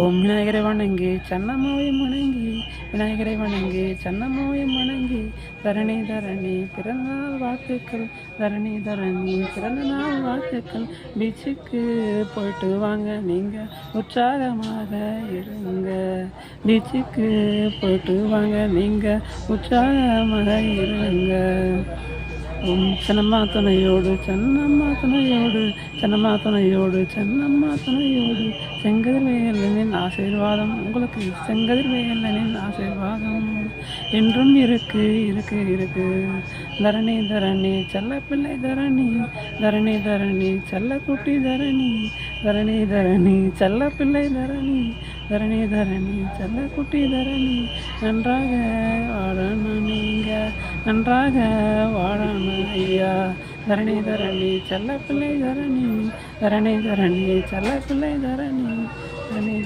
ஓம் விநாயகரை வணங்கி சன்னம்மாவை வணங்கி விநாயகரை வணங்கி சன்னம்மாவை வணங்கி தரணி தரணி பிறந்தநாள் வாழ்த்துக்கள் தரணி தரணி பிறந்தநாள் வாழ்த்துக்கள். பீச்சுக்கு போயிட்டு வாங்க நீங்கள் உற்சாகமாக இருங்க. பீச்சுக்கு போயிட்டு வாங்க நீங்கள் உற்சாகமாக இருங்க. சன்னம்மா துணையோடு சன்னம்மா துணையோடு சன்னம்மா துணையோடு சன்னம்மா துணையோடு செங்கதிர்வேலனின் ஆசீர்வாதம் உங்களுக்கு செங்கதிர்வேலனின் ஆசீர்வாதம் என்றும் இருக்கு இருக்கு இருக்கு. தரணி தரணி செல்ல பிள்ளை தரணி தரணி தரணி செல்ல குட்டி தரணி தரணி தரணி செல்ல பிள்ளை தரணி தரணி தரணி செல்ல குட்டி தரணி. நன்றாக வாழணும் நீங்கள் நன்றாக வாழணும் ஐயா. தரணி தரணி செல்ல பிள்ளை தரணி தரணி தரணி செல்ல பிள்ளை தரணி தரணி.